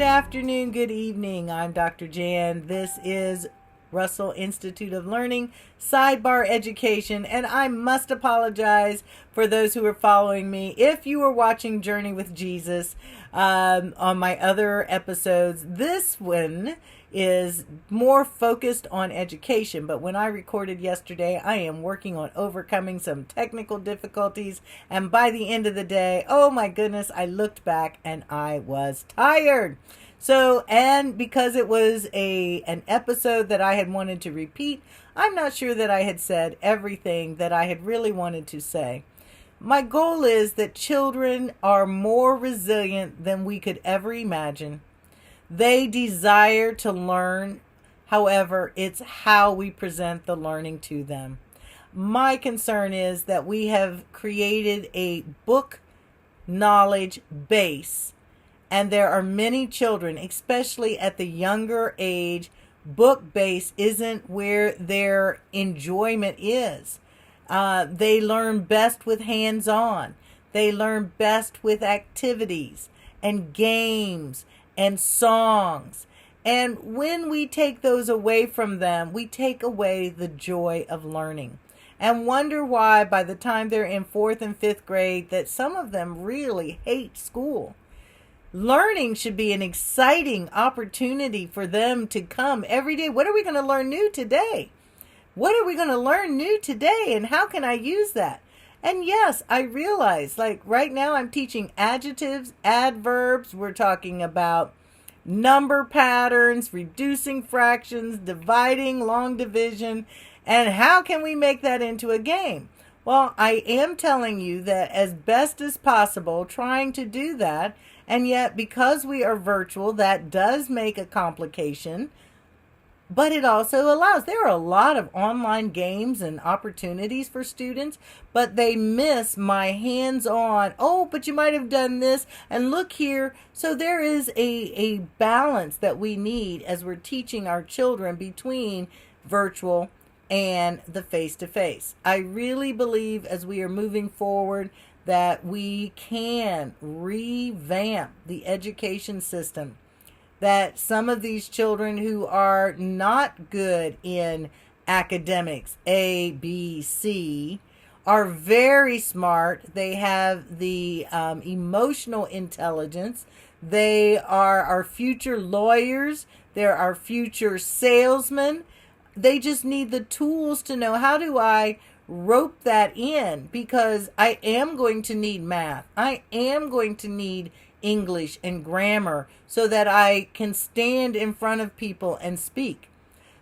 good afternoon, good evening. I'm Dr. Jan. This is Russell Institute of Learning, Sidebar Education, and I must apologize for those who are following me. If you were watching Journey with Jesus on my other episodes, this one is more focused on education, but when I recorded yesterday, I am working on overcoming some technical difficulties, and by the end of the day, oh my goodness, I looked back and I was tired. So, and because it was an episode that I had wanted to repeat, I'm not sure that I had said everything that I had really wanted to say. My goal is that children are more resilient than we could ever imagine. They desire to learn. However, it's how we present the learning to them. My concern is that we have created a book knowledge base, and there are many children, especially at the younger age, book base isn't where their enjoyment is. They learn best with hands-on. They learn best with activities and games and songs. And when we take those away from them, we take away the joy of learning. And wonder why by the time they're in 4th and 5th grade that some of them really hate school. Learning should be an exciting opportunity for them to come every day. What are we going to learn new today? What are we going to learn new today? And how can I use that? And yes, I realize, like right now I'm teaching adjectives, adverbs. We're talking about number patterns, reducing fractions, dividing, long division, and how can we make that into a game? Well, I am telling you that as best as possible, trying to do that, and yet because we are virtual, that does make a complication. But it also allows, there are a lot of online games and opportunities for students, but they miss my hands-on, oh, but you might have done this, and look here. So there is a balance that we need as we're teaching our children between virtual and the face-to-face. I really believe as we are moving forward that we can revamp the education system, that some of these children who are not good in academics, A, B, C, are very smart. They have the emotional intelligence. They are our future lawyers. They're our future salesmen. They just need the tools to know, how do I rope that in? Because I am going to need math. I am going to need English and grammar so that I can stand in front of people and speak.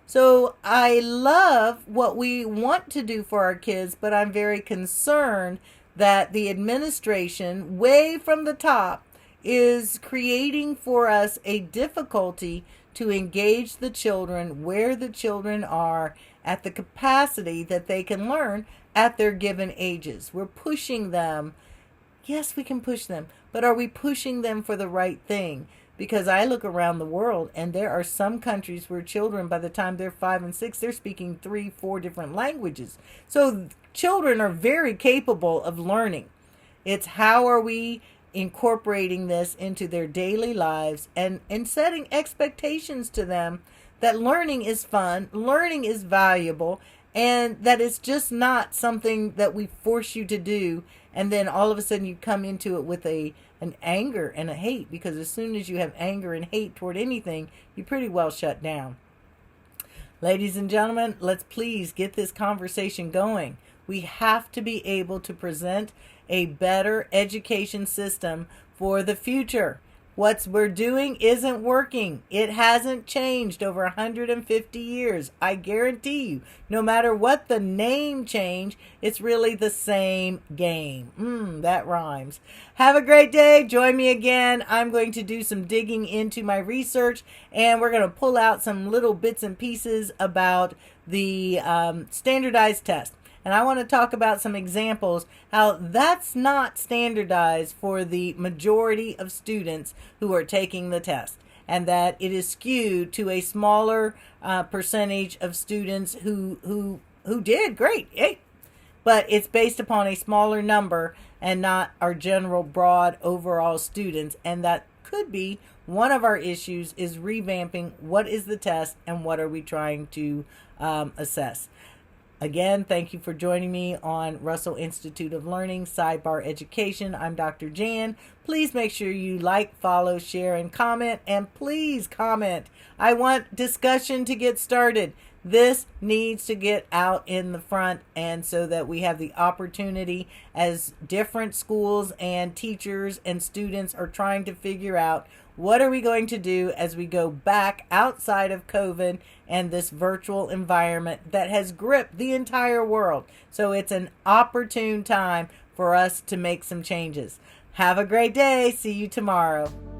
So I love what we want to do for our kids, but I'm very concerned that the administration, way from the top, is creating for us a difficulty to engage the children where the children are at the capacity that they can learn at their given ages. We're pushing them. Yes, we can push them, but are we pushing them for the right thing? Because I look around the world and there are some countries where children, by the time they're 5 and 6, they're speaking 3, 4 different languages. So children are very capable of learning. It's how are we incorporating this into their daily lives and setting expectations to them that learning is fun, learning is valuable, and that it's just not something that we force you to do, and then all of a sudden you come into it with an anger and a hate, because as soon as you have anger and hate toward anything, you pretty well shut down. Ladies and gentlemen, let's please get this conversation going. We have to be able to present a better education system for the future. What we're doing isn't working. It hasn't changed over 150 years. I guarantee you, no matter what the name change, it's really the same game. That rhymes. Have a great day. Join me again. I'm going to do some digging into my research, and we're going to pull out some little bits and pieces about the standardized test. And I want to talk about some examples how that's not standardized for the majority of students who are taking the test, and that it is skewed to a smaller percentage of students who did great. Hey, but it's based upon a smaller number and not our general broad overall students, and that could be one of our issues is revamping what is the test and what are we trying to assess. Again, thank you for joining me on Russell Institute of Learning, Sidebar Education. I'm Dr. Jan. Please make sure you like, follow, share, and comment. And please comment. I want discussion to get started. This needs to get out in the front, and so that we have the opportunity as different schools and teachers and students are trying to figure out what are we going to do as we go back outside of COVID and this virtual environment that has gripped the entire world. So it's an opportune time for us to make some changes. Have a great day. See you tomorrow.